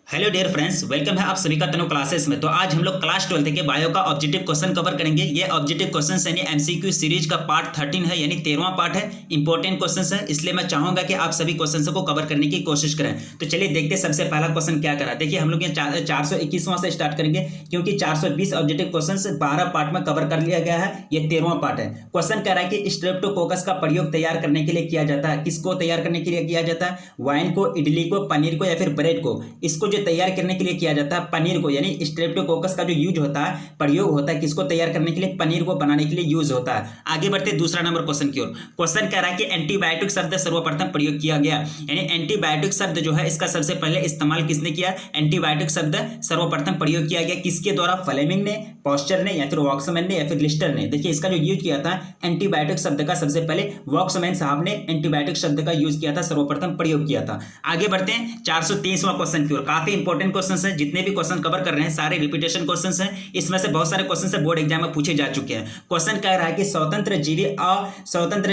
Hello dear friends, welcome है आप सभी का तनु क्लासेस में। तो आज हम लोग क्लास 12 के बायो का ऑब्जेक्टिव क्वेश्चन कवर करेंगे। ये ऑब्जेक्टिव क्वेश्चन यानी एमसीक्यू सीरीज का पार्ट 13 है, यानी 13वां पार्ट है। इंपॉर्टेंट क्वेश्चन है, इसलिए मैं चाहूंगा कि आप सभी क्वेश्चन को कवर करने की कोशिश करें। तो चलिए देखते हैं सबसे पहला क्वेश्चन क्या करा। देखिए हम लोग ये 421वां से स्टार्ट करेंगे, क्योंकि 420 ऑब्जेक्टिव क्वेश्चन 12 पार्ट में कवर कर लिया गया है। ये 13वां पार्ट है। क्वेश्चन कह रहा है कि स्ट्रेप्टोकोकस का प्रयोग तैयार करने के लिए किया जाता है। किसको तैयार करने के लिए किया जाता है? वाइन को, इडली को, पनीर को या फिर ब्रेड को। इसको जो तैयार करने के लिए किया जाता है पनीर को, यानी स्ट्रेप्टोकोकस का जो यूज होता है, प्रयोग होता है किसको तैयार करने के लिए? पनीर को बनाने के लिए यूज होता है। आगे बढ़ते दूसरा नंबर क्वेश्चन की ओर। क्वेश्चन कह रहा है कि एंटीबायोटिक शब्द सर्वप्रथम प्रयोग किया गया, यानी एंटीबायोटिक शब्द जो है इसका सबसे पहले इस्तेमाल किसने किया? एंटीबायोटिक शब्द सर्वप्रथम प्रयोग किया गया किसके द्वारा? फ्लेमिंग ने, पॉस्चर ने, या फिर वॉक्समैन ने, या फिर लिस्टर ने। देखिए इसका जो यूज किया था एंटीबायोटिक शब्द का, सबसे पहले वॉक्समैन साहब ने एंटीबायोटिक शब्द का यूज किया था, सर्वप्रथम प्रयोग किया था। आगे बढ़ते हैं 423वां क्वेश्चन की ओर। काफी इंपॉर्टेंट क्वेश्चन है, जितने भी क्वेश्चन कवर कर रहे हैं सारे रिपीटेशन क्वेश्चन हैं। इसमें से बहुत सारे क्वेश्चन से बोर्ड एग्जाम में पूछे जा चुके हैं। क्वेश्चन कह रहा है कि स्वतंत्र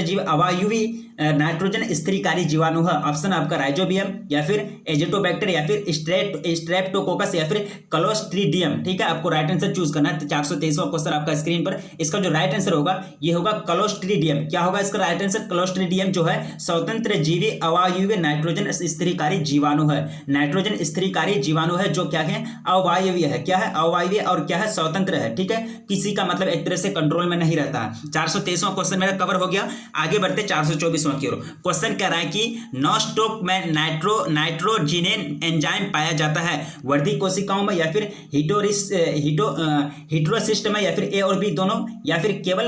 जीव अवायुवी नाइट्रोजन स्थिरीकारी जीवाणु है। ऑप्शन आपका राइजोबियम, या फिर एजिटोबैक्टर, या फिर स्ट्रेप्टोकोकस, या फिर क्लोस्ट्रीडियम। ठीक है, आपको राइट आंसर चूज करना है। 423वां क्वेश्चन आपका स्क्रीन पर। इसका जो राइट आंसर होगा ये होगा क्लोस्ट्रीडियम। क्या होगा इसका राइट आंसर? क्लोस्ट्रीडियम जो है स्वतंत्र जीवी अवायुवी नाइट्रोजन स्थिरीकारी जीवाणु है। नाइट्रोजन स्थिरीकारी जीवाणु है जो क्या है? अवायवीय है। क्या है? अवायवीय, और क्या है? स्वतंत्र है। ठीक है, किसी का मतलब एक तरह से कंट्रोल में नहीं रहता है। 423वां क्वेश्चन मेरा कवर हो गया। आगे बढ़ते 424वां की ओर। क्वेश्चन कह रहा है कि नॉस्टोक में नाइट्रोजिनेन एंजाइम पाया जाता है वर्धी कोशिकाओं में, या फिर हिटोसिस्ट में, या फिर ए और बी दोनों, या फिर केवल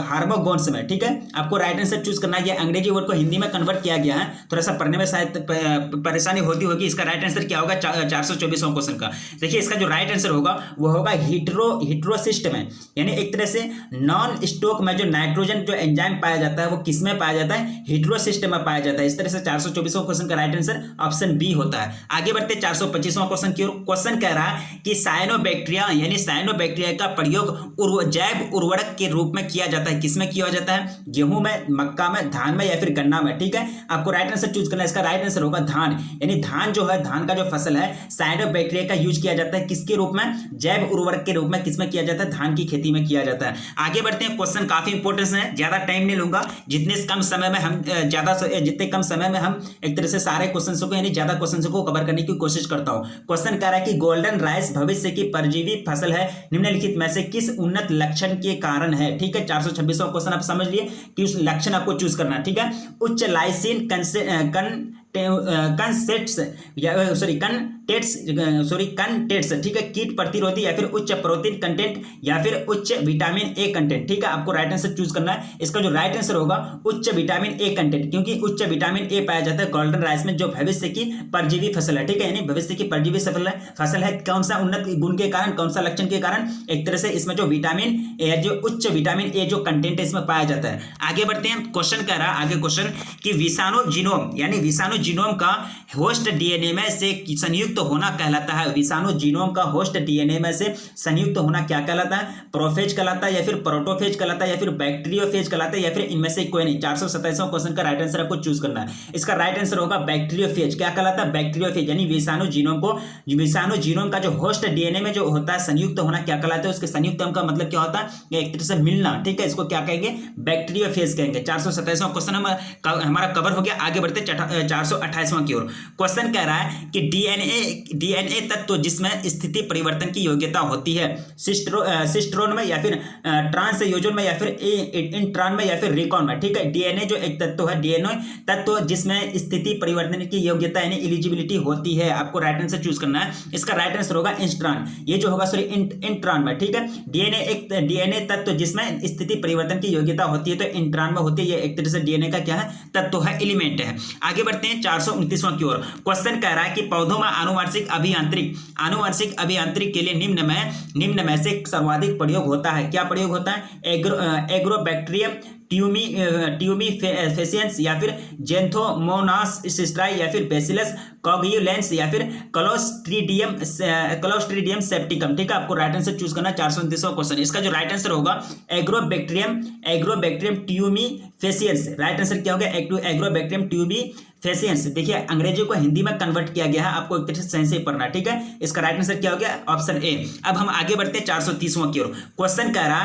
हार्मोगोन्स में। ठीक है, आपको राइट आंसर चूज करना है। अंग्रेजी वर्ड को हिंदी में कन्वर्ट किया गया है, थोड़ा सा पढ़ने में शायद परेशानी होती होगी। इसका राइट आंसर क्या होगा 424वां क्वेश्चन का? देखिए इसका जो राइट आंसर होगा वो होगा हिटरोसिस्ट में, यानी एक तरह से नॉन स्टोक में जो नाइट्रोजन जो एंजाइम पाया जाता है वो किसमें पाया जाता है? हिटरोसिस्ट में पाया जाता है। इस तरह से 424वां क्वेश्चन का राइट आंसर ऑप्शन बी होता है। आगे बढ़ते 425वां क्वेश्चन की ओर। क्वेश्चन कह रहा है कि साइनोबैक्टीरिया, यानी साइनोबैक्टीरिया का प्रयोग जैव उर्वरक के रूप में किया जाता है। किसमें किया जाता है? गेहूं में, मक्का में, धान में, या फिर गन्ना में। ठीक है, आपको राइट आंसर चूज करना है। इसका राइट आंसर होगा धान, यानी धान जो है, धान का जो फसल है, साइनोबैक्टीरिया का यूज किया जाता है किसके रूप में? जैव उर्वरक के रूप में। किसमें किया जाता है? धान की खेती में किया जाता है। आगे बढ़ते हैं, क्वेश्चन काफी इंपॉर्टेंट है, ज्यादा टाइम नहीं लूंगा। जितने कम समय में हम एक तरह से सारे क्वेश्चंस को, यानी ज्यादा क्वेश्चंस को कवर करने की कोशिश करता हूं। क्वेश्चन कह रहा है कि गोल्डन राइस भविष्य की परजीवी फसल है, निम्नलिखित में से किस उन्नत लक्षण के कारण है? ठीक है, 426वां क्वेश्चन आप समझ लिए कि उस लक्षण आपको चूज करना है। ठीक है, उच्च लाइसिन कंटेंट्स, ठीक है, कीट प्रतिरोधी, या फिर उच्च प्रोटीन कंटेंट, या फिर उच्च विटामिन ए कंटेंट। ठीक है, आपको राइट आंसर चूज करना है। इसका जो राइट आंसर होगा उच्च विटामिन ए कंटेंट, क्योंकि उच्च विटामिन ए पाया जाता है गोल्डन राइस में, जो भविष्य की परजीवी फसल है। ठीक है, यानी भविष्य की परजीवी फसल है। कौन सा उन्नत गुण के कारण, कौन सा लक्षण के कारण? एक तरह से इसमें जो विटामिन ए, जो उच्च विटामिन ए जो कंटेंट है इसमें पाया जाता है। आगे बढ़ते हैं, क्वेश्चन कह रहा है आगे क्वेश्चन कि विषाणु जीनोम, यानी विषाणु जीनोम का होस्ट डीएनए में से संयुक्त होना कहलाता है। विषाणु जीनोम का होस्ट डीएनए में से संयुक्त होना क्या कहलाता है? प्रोफेज कहलाता है, या फिर प्रोटोफेज कहलाता है, या फिर बैक्टीरियोफेज कहलाता है, या फिर इनमें से कोई नहीं। 427वां क्वेश्चन का राइट आंसर आपको चूज करना है। इसका राइट आंसर होगा बैक्टीरियोफेज। क्या कहलाता है? बैक्टीरियोफेज, यानी विषाणु जीनोम का जो होस्ट डीएनए में जो होता है संयुक्त होना क्या कहलाता है? उसके संयुक्त का मतलब क्या होता है? एक तरह से मिलना। ठीक है, इसको क्या कहेंगे? बैक्टीरियोफेज कहेंगे। 427वां क्वेश्चन हमारा कवर हो गया। आगे बढ़ते 428वां की ओर। क्वेश्चन कह रहा है कि डीएनए तत्व जिसमें स्थिति परिवर्तन की योग्यता होती है, सिस्ट्रोन में, या फिर ट्रांसयोजन में, या फिर इंट्रॉन में, या फिर रिकॉन में। ठीक है, डीएनए जो एक तत्व है, डीएनए तत्व जिसमें स्थिति परिवर्तन की योग्यता यानी एलिजिबिलिटी होती है। आपको राइट आंसर चूज करना है। इसका राइट आंसर होगा इंस्ट्रॉन, ये जो होगा सॉरी इंट्रॉन में। ठीक है, डीएनए तत्व जिसमें स्थिति परिवर्तन की योग्यता होती है तो इंट्रॉन में होती है। ये एक तरह से डीएनए का क्या है? तत्व है, एलिमेंट है। आगे बढ़ते हैं 429वां की ओर। क्वेश्चन कह रहा है कि पौधों में आनुवंशिक अभियांत्रिक के लिए निम्न में से सर्वाधिक प्रयोग होता है। क्या प्रयोग होता है? एग्रोबैक्टीरियम ट्यूमीफेसियंस, या फिर जेंथोमोनास सिस्ट्राई, या फिर बेसिलस कोगुलेंस, या फिर क्लोस्ट्रीडियम सेप्टिकम। ठीक है, आपको राइट आंसर चूज करना है। 429वां क्वेश्चन, इसका जो राइट आंसर होगा एग्रोबैक्टीरियम ट्यूमीफेसियंस। राइट आंसर क्या होगा? एग्रोबैक्टीरियम फेसियंस, देखिए अंग्रेजी को हिंदी में कन्वर्ट किया गया है, आपको एक तरह से सही से पढ़ना, ठीक है। इसका राइट आंसर क्या हो गया, ऑप्शन ए। अब हम आगे बढ़ते हैं 430वां की ओर। क्वेश्चन कह रहा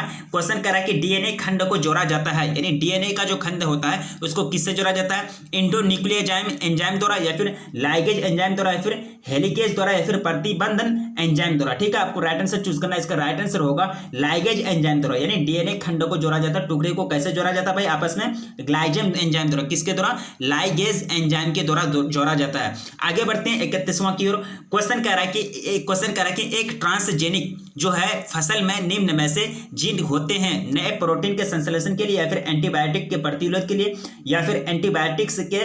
है कि डीएनए खंड को जोड़ा जाता है, यानी डीएनए का जो खंड होता है उसको किससे जोड़ा जाता है, इंडोन्यूक्लियोजाइम एंजाइम द्वारा, या फिर लाइगेज एंजाइम द्वारा, या फिर हेलिकेज द्वारा, या फिर प्रतिबंधन एंजाइम द्वारा, ठीक है। आपको राइट आंसर चूज करना है। इसका राइट आंसर होगा लाइगेज एंजाइम द्वारा, यानी डीएनए खंड को जोड़ा जाता है, टुकड़े को कैसे जोड़ा जाता है भाई आपस में, ग्लाइजेम एंजाइम द्वारा, किसके द्वारा, लाइगेज एंजाइम के द्वारा जोड़ा जाता है। आगे बढ़ते हैं 31वां की ओर। क्वेश्चन कह रहा है कि एक ट्रांसजेनिक जो है फसल में निम्न में से जीन होते हैं, नए प्रोटीन के संश्लेषण के लिए, या फिर एंटीबायोटिक के प्रतिरोध के लिए, या फिर एंटीबायोटिक्स के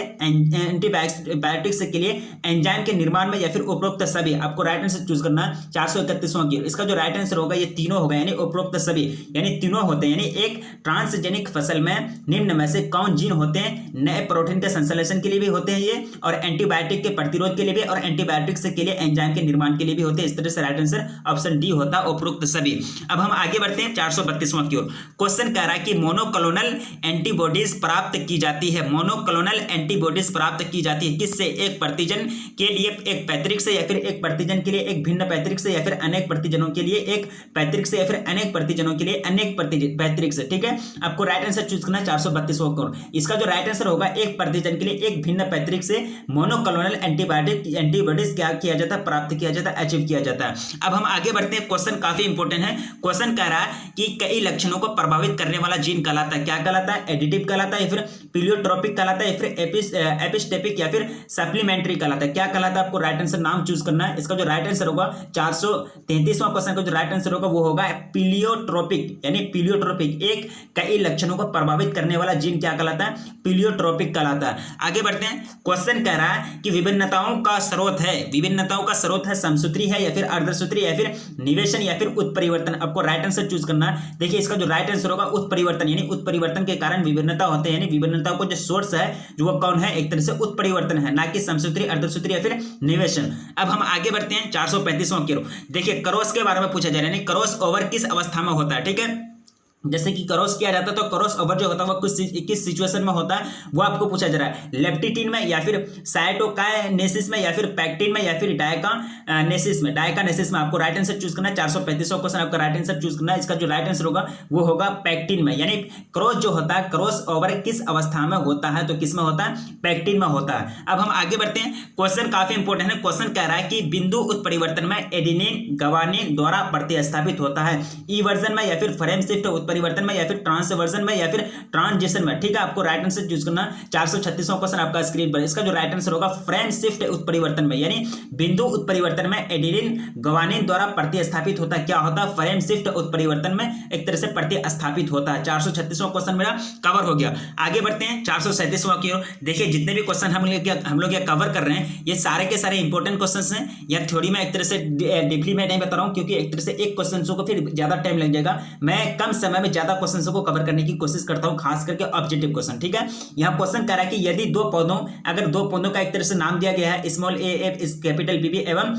लिए एंजाइम के निर्माण में, या फिर उपरोक्त सभी। आपको राइट आंसर चूज करना है 431वां की ओर। इसका जो राइट आंसर होगा ये तीनों होगा, यानी उपरोक्त सभी, यानी तीनों होते हैं। यानी एक ट्रांसजेनिक फसल में निम्न में से कौन जीन होते हैं, नए प्रोटीन के संश्लेषण के लिए भी होते हैं ये, और एंटीबायोटिक के प्रतिरोध के लिए भी, और एंटीबायोटिक्स के लिए एंजाइम के निर्माण के लिए भी होते हैं। इस तरह से राइट आंसर ऑप्शन डी होता है, उपरोक्त सभी। अब हम आगे बढ़ते हैं 432वां की ओर। क्वेश्चन कह रहा है कि मोनोक्लोनल एंटीबॉडीज प्राप्त की जाती है, मोनोक्लोनल एंटीबॉडीज प्राप्त की जाती है किससे, एक प्रतिजन के लिए एक पैतृक से, या फिर एक प्रतिजन के लिए एक भिन्न पैतृक से, या फिर अनेक प्रतिजनों के लिए एक पैतृक से, या फिर अनेक प्रतिजनों के लिए अनेक पैतृक से, ठीक है। आपको राइट आंसर चूज करना है 432वां की ओर। इसका जो राइट आंसर होगा एक प्रतिजन के लिए एक भिन्न पैतृक से मोनोक्लोनल एंटीबॉडीज क्या किया जाता है, प्राप्त किया जाता है, अचीव किया जाता है। अब हम आगे बढ़ते हैं, क्वेश्चन काफी इंपॉर्टेंट है। क्वेश्चन कह रहा है कि कई लक्षणों को प्रभावित करने वाला जीन कहलाता है, क्या कहलाता है, एडिटिव कहलाता है, या फिर पीलियोट्रोपिक कहलाता है, या फिर एपिस्टेपिक, या फिर सप्लीमेंट्री कहलाता है, क्या कहलाता है। आपको राइट आंसर नाम चूज करना है। इसका जो राइट आंसर होगा 433वां क्वेश्चन का जो राइट आंसर होगा वो होगा पीलियोट्रोपिक, यानी पीलियोट्रोपिक, एक कई लक्षणों को प्रभावित करने वाला जीन क्या कहलाता है, पीलियोट्रोपिक कहलाता है। आगे बढ़ते हैं, क्वेश्चन कह रहा है कि विभिन्नताओं का स्रोत है समसूत्री है, या फिर अर्धसूत्री, या फिर निवेशन, या फिर उत्परिवर्तन। आपको राइट आंसर चूज करना है। देखिए इसका जो राइट आंसर होगा उत्परिवर्तन, यानी उत्परिवर्तन के कारण विभिन्नता होते हैं, यानी विभिन्नताओं को जो सोर्स है जो वो कौन है, एक तरह से उत्परिवर्तन है, ना कि समसूत्री, अर्धसूत्री, या फिर निवेशन। अब हम आगे बढ़ते हैं 435वां की ओर। देखिए क्रॉस के बारे में पूछा जा रहा है, यानी क्रॉस ओवर किस अवस्था में होता है, ठीक है। जैसे कि क्रॉस किया जाता है तो क्रॉस ओवर जो होता है वो किस सिचुएशन में होता है वो आपको पूछा जा रहा है, लेप्टिटिन में, या फिर साइटोकाइनेसिस में, या फिर पैक्टिन में, या फिर डायकानेसिस में। आपको राइट आंसर चूज करना है। 435वां क्वेश्चन आपका राइट आंसर चूज करना है। इसका जो राइट आंसर होगा वो होगा पैक्टिन में, यानी क्रॉस जो होता है, क्रॉस ओवर किस अवस्था में होता है, तो किस में होता है, पैक्टिन में होता है। अब हम आगे बढ़ते हैं, क्वेश्चन काफी इंपॉर्टेंट है। क्वेश्चन कह रहा है कि बिंदु उत्परिवर्तन में एडेनिन गवानिन द्वारा प्रतिस्थापित होता है, ई वर्जन में, या फिर फ्रेम शिफ्ट परिवर्तन में, या फिर ट्रांसवर्जन में, या फिर ट्रांजिशन में, ठीक है। आपको राइट आंसर चूज करना। 436वां क्वेश्चन आपका स्क्रीन पर। इसका जो राइट आंसर होगा फ्रेम शिफ्ट उत्परिवर्तन में, यानी बिंदु उत्परिवर्तन में एडेनिन गवानिन द्वारा प्रतिस्थापित होता है, क्या होता है, फ्रेम शिफ्ट उत्परिवर्तन में एक तरह से प्रतिस्थापित होता है। 436वां क्वेश्चन मेरा कवर हो गया। आगे बढ़ते हैं 437वां की ओर। देखिए जितने भी क्वेश्चन हम लोग ये कवर कर रहे हैं ये सारे के सारे इंपॉर्टेंट क्वेश्चन हैं। या थ्योरी में एक तरह से डीपली मैं नहीं बता रहा हूं, क्योंकि एक तरह से एक क्वेश्चन को फिर ज्यादा टाइम लग जाएगा। मैं कम समय में ज्यादा क्वेश्चंस को कवर करने की कोशिश करता हूं, खास करके ऑब्जेक्टिव क्वेश्चन, ठीक है। यहां क्वेश्चन कह रहा है कि यदि अगर दो पौधों का एक तरह से नाम दिया गया है, स्मॉल ए कैपिटल बी एवं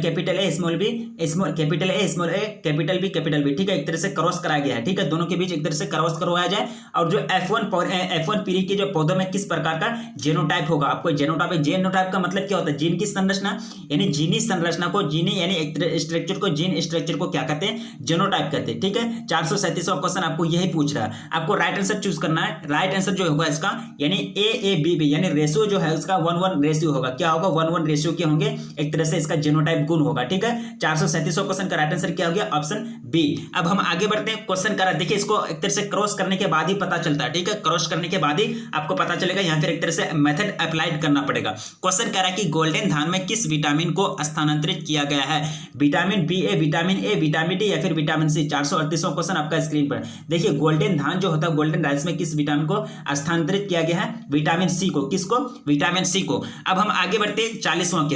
capital A small b, capital A small a capital B, ठीक है, एक तरह से क्रॉस कराया गया है, ठीक है, दोनों के बीच एक तरह से क्रॉस करवाया जाए। और जो F1 पीढ़ी के जो पौधों में किस प्रकार का जेनोटाइप होगा, आपको जेनोटाइप का मतलब क्या होता है, जीन की संरचना, यानी जीनी संरचना को, जीनी यानी एक स्ट्रक्चर को, जीन स्ट्रक्चर को क्या कहते हैं, जेनोटाइप कहते हैं, ठीक है। 437वां क्वेश्चन आपको यही पूछ रहा है। आपको राइट आंसर चूज करना है। राइट आंसर जो होगा इसका, यानी AABB, यानी रेशियो जो है उसका 1:1 रेशियो होगा, क्या होगा, 1:1 रेशियो के होंगे, एक तरह से इसका जेनोटाइप गुण होगा, ठीक है। 437वां क्वेश्चन का राइट आंसर क्या हो गया, ऑप्शन बी। अब हम आगे बढ़ते हैं, क्वेश्चन करा, देखिए इसको एक तरह से क्रॉस करने के बाद ही पता चलता है, ठीक है, क्रॉस करने के बाद ही आपको पता चलेगा, यहाँ फिर एक तरह से मेथड अप्लाइड करना पड़ेगा। क्वेश्चन कह रहा है कि गोल्डन धान में किस विटामिन को स्थानांतरित किया गया है, विटामिन बी ए, विटामिन डी, या फिर विटामिन सी। 438वां क्वेश्चन आपका स्क्रीन पर। देखिए गोल्डन धान जो होता है, गोल्डन राइस में किस विटामिन को स्थानांतरित किया गया है, विटामिन सी को। किसको, विटामिन सी को। अब हम आगे बढ़ते हैं 39वां की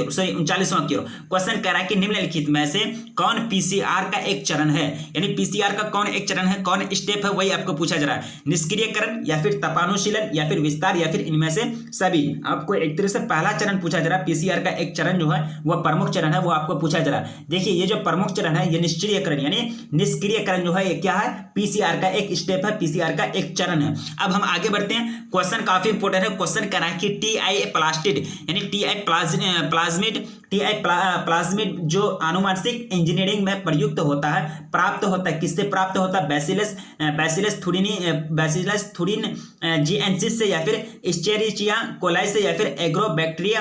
ओर। क्वेश्चन कह रहा है कि निम्नलिखित में से कौन पीसीआर का एक चरण है, यानी पीसीआर का कौन एक चरण है, कौन स्टेप है, वही आपको पूछा जा रहा है। निष्क्रियकरण, या फिर तपानुशीलन, या फिर विस्तार, या फिर इनमें से सभी। आपको एक तरह से पहला चरण पूछा जा रहा है, पीसीआर का एक चरण जो है वह प्रमुख चरण है, वो आपको पूछा जा रहा है। देखिए ये जो प्रमुख चरण है ये निष्क्रियकरण, यानी निष्क्रियकरण जो है ये क्या है, पीसीआर का एक स्टेप है, पीसीआर का एक चरण है। अब हम आगे बढ़ते हैं, क्वेश्चन काफी इंपोर्टेंट है। क्वेश्चन करा कि टीआई प्लास्टिड यानी टीआई प्लाज्मिड जो आनुवंशिक इंजीनियरिंग में प्रयुक्त होता है, प्राप्त होता है, किससे प्राप्त होता है? बैसिलस थुरिन जीएनसिस से, या फिर एस्चेरिचिया कोलाई से, या फिर एग्रोबैक्टीरिया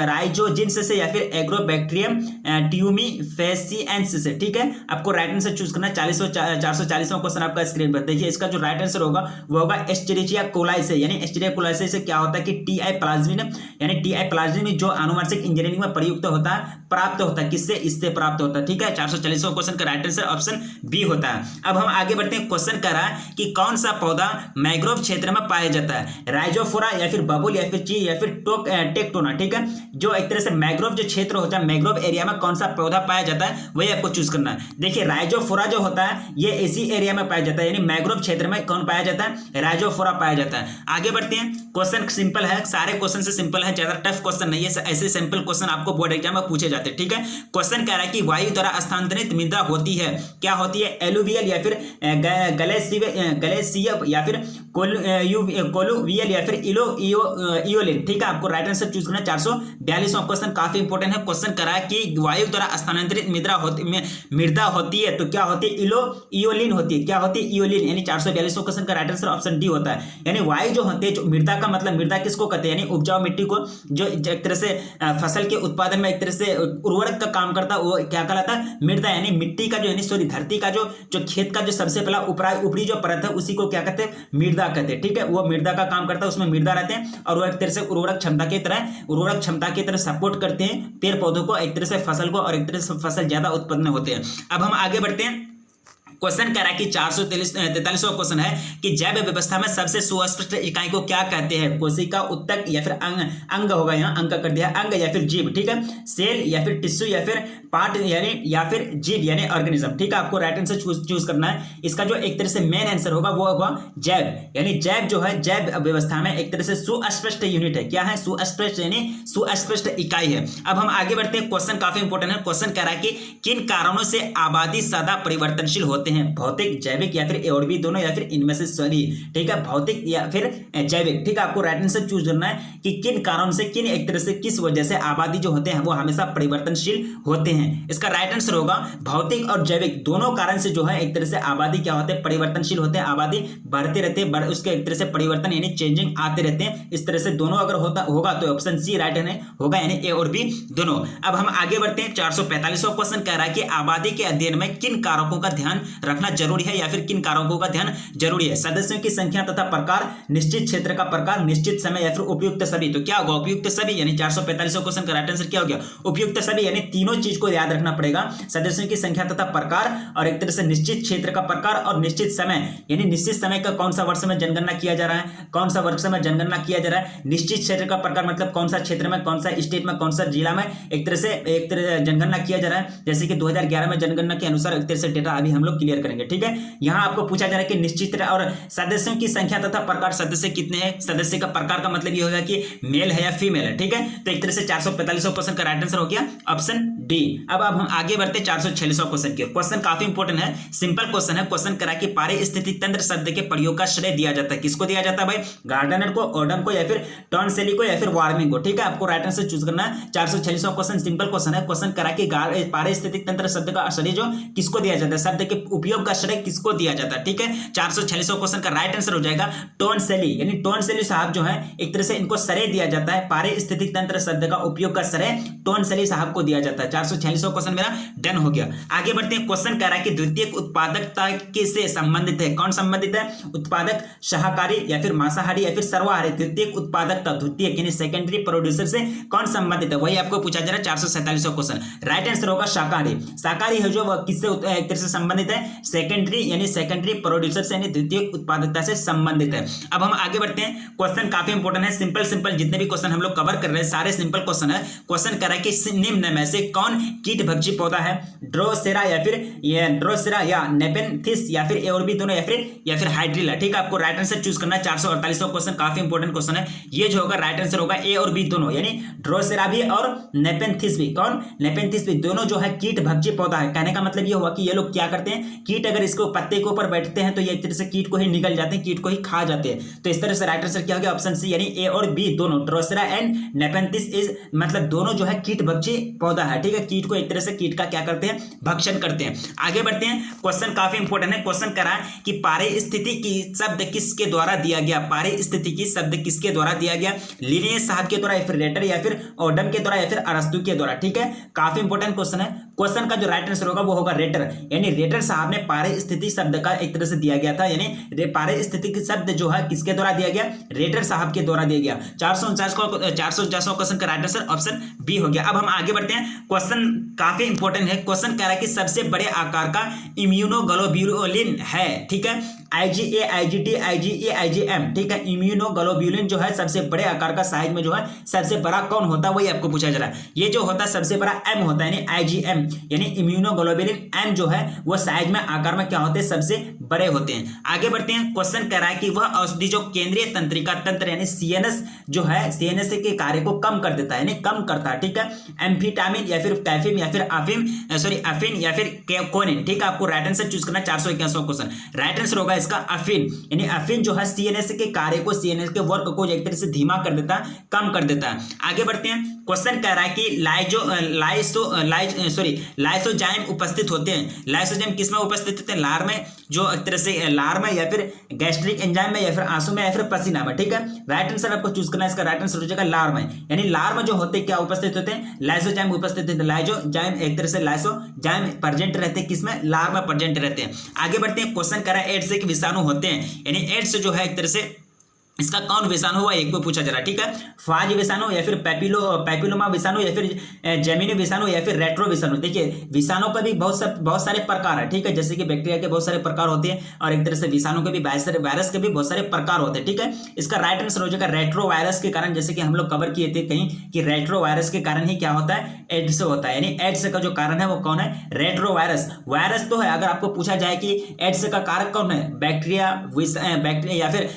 राइजोजिन्स से, या फिर एग्रोबैक्टीरियम ट्यूमिफेसिएंस से। ठीक है, आपको राइट आंसर चूज करना है। 440वां क्वेश्चन आपका स्क्रीन पर देखिए। इसका जो राइट आंसर होगा वो होगा एस्चेरिचिया कोलाई से, यानी एस्चेरिचिया कोलाई से क्या होता है कि टीआई प्लाज्मिड यानी टीआई प्लाज्मिड जो आनुवंशिक इंजीनियरिंग में प्रयुक्त होता है, प्राप्त होता है, किससे? इससे प्राप्त होता है। ठीक है, 440वां क्वेश्चन का राइट आंसर ऑप्शन बी होता है। अब हम आगे बढ़ते हैं, क्वेश्चन कर रहा है कि कौन सा पौधा मैंग्रोव क्षेत्र में पाया जाता है? राइजोफोरा, या फिर बबुल, या फिर ची, या फिर टेक्टोना। ठीक है, जो एक तरह से मैंग्रोव जो क्षेत्र होता है, मैंग्रोव एरिया में कौन सा पौधा पाया जाता है वही आपको चूज करना है। देखिए राइजोफोरा जो होता है ये इसी एरिया में पाया जाता है, यानी मैंग्रोव क्षेत्र में कौन पाया जाता है? राइजोफोरा पाया जाता है। आगे बढ़ते हैं, क्वेश्चन सिंपल है, सारे क्वेश्चन से सिंपल है, ज्यादा टफ क्वेश्चन नहीं है, ऐसे सिंपल क्वेश्चन आपको बोर्ड एग्जाम में पूछे जाते हैं। ठीक है, क्वेश्चन कह रहा है कि वायु द्वारा स्थानांतरित मृदा होती है, क्या होती है? एलुवियल, या फिर गलेशियब, या फिर कोलुवियल, या फिर इयोलिन। ठीक है, आपको राइट आंसर चूज करना है। 442वां क्वेश्चन काफी इंपोर्टेंट है। क्वेश्चन करा है कि वायु द्वारा स्थानांतरित मृदा होती है तो क्या होती है? इयोलिन होती है। क्या होती है? इयोलिन। यानी 442वां क्वेश्चन का राइट आंसर ऑप्शन डी होता है। यानी वायु जो होती है, जो मृदा का मतलब मृदा किसको कहते हैं? यानी उपजाऊ मिट्टी को, जो एक तरह से फसल के उत्पादन में एक तरह से उर्वरक का काम करता है, वो क्या कहलाता है? मृदा। यानी मिट्टी का जो, यानी सॉरी धरती का जो खेत का जो सबसे पहला ऊपरी जो परत है उसी को क्या कहते हैं? मृदा कहते हैं। ठीक है, वो मृदा का काम करता है, उसमें मृदा रहते हैं और वो एक तरह से उर्वरक क्षमता की तरह सपोर्ट करते हैं पेड़ पौधों को, एक तरह से फसल को, और एक तरह से फसल ज्यादा उत्पन्न होते हैं। अब हम आगे बढ़ते हैं, क्वेश्चन कह रहा है कि 443वां क्वेश्चन है कि जैव व्यवस्था में सबसे सुस्पष्ट इकाई को क्या कहते हैं? कोशिका, उत्तक, या फिर अंग होगा, यहाँ अंग कर दिया, अंग या फिर जीव। ठीक है, सेल, या फिर टिश्यू, या फिर पार्ट यानी, या फिर जीव यानी ऑर्गेनिज्म। ठीक है, आपको राइट आंसर चूज करना है। इसका जो एक तरह से मेन आंसर होगा वो होगा जैव, यानी जैव जो है जैव व्यवस्था में एक तरह से सुस्पष्ट यूनिट है। क्या है? सुस्पष्ट, यानी सुस्पष्ट इकाई है। अब हम आगे बढ़ते हैं, क्वेश्चन काफी इंपोर्टेंट है। क्वेश्चन कह रहा है कि किन कारणों से आबादी सदा परिवर्तनशील होते हैं? भौतिक, जैविक, या फिर और भी दोनों, या फिर इनमें से सभी। ठीक है, भौतिक या फिर जैविक। ठीक है, आपको राइट आंसर चूज करना है कि किन कारणों से, किन एक तरह से, किस वजह से आबादी जो होते हैं वो हमेशा परिवर्तनशील होते हैं। इसका राइट आंसर होगा भौतिक और जैविक दोनों कारण से जो है एक तरह से आबादी क्या होते हैं? परिवर्तनशील होते हैं। आबादी बढ़ते रहते हैं, उसके एक तरह से परिवर्तन यानी चेंजिंग आते रहते हैं। इस तरह से दोनों अगर होगा तो ऑप्शन सी राइट होगा, यानी ए और बी दोनों। अब हम आगे बढ़ते हैं, 445वां क्वेश्चन कह रहा है कि आबादी के अध्ययन में किन कारकों का ध्यान रखना जरूरी है, या फिर किन कारकों का ध्यान जरूरी है? सदस्यों की संख्या तथा प्रकार, निश्चित क्षेत्र का प्रकार, निश्चित समय, या फिर उपयुक्त सभी। तो क्या होगा? उपयुक्त सभी, यानी 445वां क्वेश्चन का राइट आंसर क्या हो गया? उपयुक्त सभी, यानी तीनों चीज को याद रखना पड़ेगा, सदस्यों की संख्या तथा प्रकार, और एक तरह से निश्चित क्षेत्र का प्रकार, और निश्चित समय, यानी निश्चित समय का कौन सा वर्ष में जनगणना किया जा रहा है, कौन सा वर्ष में जनगणना किया जा रहा है। निश्चित क्षेत्र का प्रकार मतलब कौन सा क्षेत्र में, कौन सा स्टेट में, कौन सा जिला में एक तरह जनगणना किया जा रहा है। जैसे कि 2011 में जनगणना के अनुसार एक तरह से डेटा अभी हम लोग क्लियर करेंगे। ठीक है, यहाँ आपको पूछा जा रहा है कि निश्चित और सदस्यों की संख्या तथा प्रकार, सदस्य कितने हैं? सदस्य का प्रकार का मतलब ये होगा कि मेल है या फीमेल है। ठीक है, तो एक तरह से 445वां क्वेश्चन का राइट आंसर हो गया ऑप्शन डी। अब हम आगे बढ़ते 446वां क्वेश्चन के। क्वेश्चन काफी इंपोर्टेंट है, सिंपल क्वेश्चन है। क्वेश्चन करा कि पारिस्थितिक तंत्र शब्द के प्रयोग का श्रेय दिया जाता है, किसको दिया जाता है भाई? गार्डनर को, ओडम को, या फिर टॉर्नसेली को, या फिर वार्मिंग को। ठीक है, आपको राइट आंसर चूज करना है। 446वां क्वेश्चन सिंपल क्वेश्चन है। क्वेश्चन करा कि पारिस्थितिक तंत्र शब्द का श्रेय जो किसको दिया जाता है, शब्द के उपयोग का श्रेय किसको दिया जाता है? ठीक है, 446वां क्वेश्चन का राइट आंसर हो जाएगा टॉर्नसेली, यानी टॉर्नसेली साहब जो है एक तरह से इनको श्रेय दिया जाता है। पारिस्थितिक तंत्र शब्द का उपयोग का श्रेय टॉर्नसेली साहब को दिया जाता है। 446वां क्वेश्चन मेरा डन हो गया। आगे बढ़ते हैं, क्वेश्चन कह रहा है कि द्वितीयक उत्पादकता किससे संबंधित है? कौन संबंधित है? उत्पादक, शाकाहारी, या फिर मांसाहारी, या फिर सर्वाहारी। द्वितीयक उत्पादकता, द्वितीयक यानी सेकेंडरी प्रोड्यूसर से कौन संबंधित है? वही आपको पूछा जा रहा है 447वां क्वेश्चन। राइट आंसर होगा शाकाहारी। शाकाहारी है जो किससे एक तरह से संबंधित है? सेकेंडरी यानी सेकेंडरी प्रोड्यूसर से, यानी द्वितीयक उत्पादकता से संबंधित है। अब हम आगे बढ़ते हैं, क्वेश्चन काफी इंपोर्टेंट है। सिंपल जितने भी क्वेश्चन हम लोग कवर कर रहे हैं सारे सिंपल क्वेश्चन है। क्वेश्चन कह रहा है कि निम्न में से कौन कौन कीट भक्षी पौधा है? ड्रोसेरा या नेपेंथिस या फिर ए और बी दोनों या फिर हाइड्रिला। ठीक है, आपको राइट आंसर चूज करना है। 448वां क्वेश्चन काफी इंपॉर्टेंट क्वेश्चन है। ये जो होगा राइट आंसर होगा ए और बी दोनों, यानी ड्रोसेरा भी और नेपेंथिस भी। कौन? नेपेंथिस भी दोनों जो है कीट भक्षी पौधा है। कहने का मतलब ये हुआ कि ये लोग क्या करते हैं, कीट अगर इसको पत्ते के ऊपर बैठते हैं तो ये एक तरह से कीट को ही निगल जाते हैं, कीट को ही खा जाते हैं। तो इस तरह से राइट आंसर क्या हो गया? ऑप्शन सी, यानी ए और बी दोनों, ड्रोसेरा एंड नेपेंथिस इज मतलब दोनों जो है कीट भक्षी पौधा है। ठीक है, कीट को एक तरह से कीट का क्या करते हैं? भक्षण करते हैं। आगे बढ़ते हैं, क्वेश्चन काफी इंपॉर्टेंट है। क्वेश्चन कह रहा है कि पारिस्थितिकी शब्द किसके द्वारा दिया गया? पारिस्थितिकी शब्द किसके द्वारा दिया गया? लिनियस साहब के द्वारा या फिर रेटर या फिर ओडम के द्वारा या फिर अरस्तु के द्वारा। ठीक है, काफी इंपॉर्टेंट क्वेश्चन है। क्वेश्चन का जो राइट आंसर होगा वो होगा रेटर, यानी रेटर साहब ने पारिस्थितिक शब्द का एक तरह से दिया गया था, यानी पारिस्थितिक शब्द जो है किसके द्वारा दिया गया? रेटर साहब के द्वारा दिया गया। 449वां क्वेश्चन का राइट आंसर ऑप्शन बी हो गया। अब हम आगे बढ़ते हैं, क्वेश्चन काफी इंपॉर्टेंट है। क्वेश्चन कह रहा है कि सबसे बड़े आकार का इम्यूनोग्लोब्यूलिन है। ठीक है, IgA, IgT, IgE, IgM। ठीक है, इम्यूनोग्लोब्यूलिन जो है सबसे बड़े आकार का, साइज में जो है सबसे बड़ा कौन होता है, वही आपको पूछा जा रहा है। ये जो होता है सबसे बड़ा M होता है, यानी IgM, यानी इम्यूनोग्लोब्यूलिन M जो है वो साइज में, आकार में क्या होते हैं? सबसे बड़े होते हैं। आगे बढ़ते हैं, क्वेश्चन कह रहा है कि वह औषधि जो केंद्रीय तंत्रिका तंत्र यानी CNS जो है, CNS के कार्य को कम कर देता है, यानी कम करता है। ठीक है, एम्फिटामिन या फिर कैफिन या फिर अफिन या फिर कोनिन। ठीक है, आपको राइट आंसर चूज करना है। 481वां क्वेश्चन राइट आंसर होगा इसका अफिन, यानी अफिन जो है CNS के कार्य को, CNS के वर्क को एक तरह से धीमा कर देता है, कम कर देता है। आगे बढ़ते हैं, क्वेश्चन कह रहा है कि लाइसोजाइम उपस्थित होते हैं। लाइसोजाइम किसमें उपस्थित होते हैं? लार में, जो एक तरह से लार में या फिर गैस्ट्रिक एंजाइम में या फिर आंसू में या फिर पसीना में। ठीक है, राइट आंसर आपको चूज करना है। इसका राइट आंसर हो जाएगा लार में, यानी लार में जो होते हैं क्या उपस्थित होते हैं? लाइसोजाइम उपस्थित होते हैं। लाइसोजाइम एक तरह से लाइसोजाइम प्रेजेंट रहते हैं किसमें? लार में प्रेजेंट रहते हैं। आगे बढ़ते हैं, क्वेश्चन कह रहा है एड्स के विषाणु होते हैं, यानी एड्स जो है एक तरह से इसका कौन विषाणु हुआ, एक को पूछा जा रहा है। ठीक है, फाज विषाणु या फिर पैपिलोमा विषाणु या फिर जेमिनी विषाणु या फिर रेट्रो विषाणु। देखिए, विषाणु का भी बहुत सारे प्रकार है। ठीक है, जैसे कि बैक्टीरिया के बहुत सारे प्रकार होते हैं और एक तरह से विषाणु के भी, वायरस के भी बहुत सारे प्रकार होते हैं। ठीक है, इसका राइट आंसर हो जाएगा रेट्रो वायरस के कारण, जैसे कि हम लोग कवर किए थे कहीं कि रेट्रो वायरस के कारण ही क्या होता है? एड्स होता है, यानी एड्स का जो कारण है वो कौन है? Retro virus. वायरस तो है, अगर आपको पूछा जाए कि एड्स का कारक कौन है? बैक्टीरिया या फिर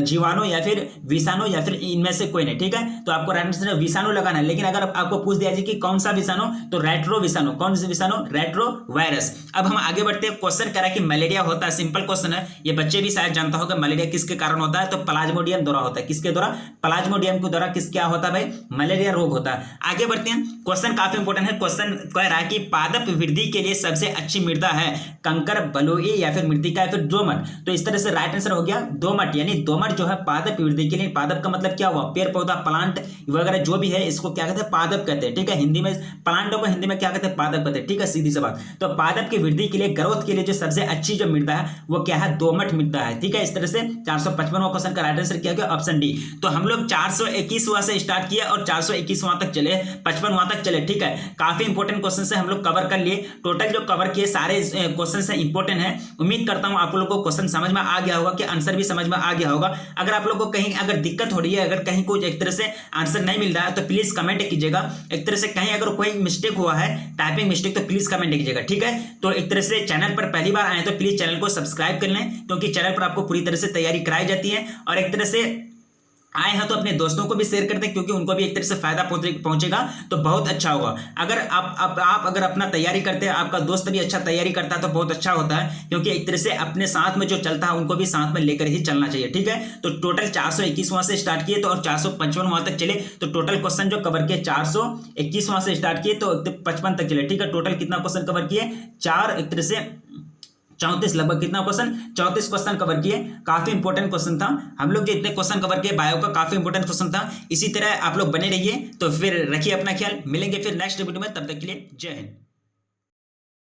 जीवाणु या फिर विषाणु या फिर इनमें से कोई नहीं। ठीक है, तो आपको राइट आंसर विषाणु लगाना है। लेकिन अगर आपको पूछ दिया जाए कि कौन सा विषाणु, तो रेट्रो विषाणु। कौन सा विषाणु? Retro virus. अब हम आगे बढ़ते हैं, क्वेश्चन कह रहा है कि मलेरिया होता है, सिंपल क्वेश्चन है, ये बच्चे भी शायद जानता होगा मलेरिया किसके कारण होता है, तो प्लाज्मोडियम द्वारा होता है। किसके द्वारा? प्लाज्मोडियम के द्वारा क्या होता है भाई? मलेरिया रोग होता है। आगे बढ़ते हैं, क्वेश्चन काफी इंपॉर्टेंट है। क्वेश्चन कह रहा है कि पादप वृद्धि के लिए सबसे अच्छी मृदा है कंकर, बलुई या फिर मृतिका या फिर दोमट। तो इस तरह से राइट आंसर हो गया दोमट, यानी दोमट जो है पादप वृद्धि के लिए, पादप का मतलब क्या हुआ? पेड़ पौधा, प्लांट वगैरह जो भी है, इसको क्या कहते हैं? पादप कहते हैं। ठीक है, हिंदी में प्लांटों को हिंदी में क्या कहते हैं? पादप कहते हैं। ठीक है, सीधी सी बात। तो पादप की वृद्धि के लिए, ग्रोथ के लिए जो सबसे अच्छी जो मृदा है वो क्या है? दोमट मृदा है। ठीक है, इस तरह से 455वां क्वेश्चन का राइट आंसर क्या गया? Option D. तो हम लोग 421वां से स्टार्ट किया और 421वां तक चले, 55वां तक चले। ठीक है, काफी इंपॉर्टेंट क्वेश्चन से हम लोग कवर कर लिए। टोटल जो कवर किए सारे क्वेश्चन से इंपॉर्टेंट है। उम्मीद करता हूं आप लोगों को क्वेश्चन समझ में आ गया होगा, कि आंसर भी समझ में आ गया होगा। अगर आप लोगों को कहीं अगर दिक्कत हो रही है, अगर कहीं कुछ एक तरह से आंसर नहीं मिल रहा है, तो प्लीज कमेंट कीजिएगा। एक तरह से कहीं अगर कोई मिस्टेक हुआ है, टाइपिंग मिस्टेक, तो प्लीज कमेंट कीजिएगा। ठीक है, तो एक तरह से चैनल पर पहली बार आए तो प्लीज चैनल को सब्सक्राइब कर लें, क्योंकि चैनल पर आपको पूरी तरह से तैयारी कराई जाती है। और एक तरह से आए हैं तो अपने दोस्तों को भी शेयर कर दें, क्योंकि उनको भी एक तरह से फायदा पहुंचेगा तो बहुत अच्छा होगा। अगर आप अगर अपना तैयारी करते हैं, आपका दोस्त भी अच्छा तैयारी करता है तो बहुत अच्छा होता है, क्योंकि एक तरह से अपने साथ में जो चलता है उनको भी साथ में लेकर ही चलना चाहिए। ठीक है, तो टोटल 421वां से स्टार्ट किए तो और 455वां तक चले, तो टोटल क्वेश्चन जो कवर किए 421वां से स्टार्ट किए तो 55 तक चले। ठीक है, टोटल कितना क्वेश्चन कवर किए? 4 एक तरह से 34, लगभग कितना क्वेश्चन? 34 क्वेश्चन कवर किए। काफी इंपॉर्टेंट क्वेश्चन था। हम लोग जो इतने क्वेश्चन कवर किए बायो का, काफी इंपॉर्टेंट क्वेश्चन था। इसी तरह आप लोग बने रहिए। तो फिर रखिए अपना ख्याल, मिलेंगे फिर नेक्स्ट वीडियो में, तब तक के लिए जय हिंद।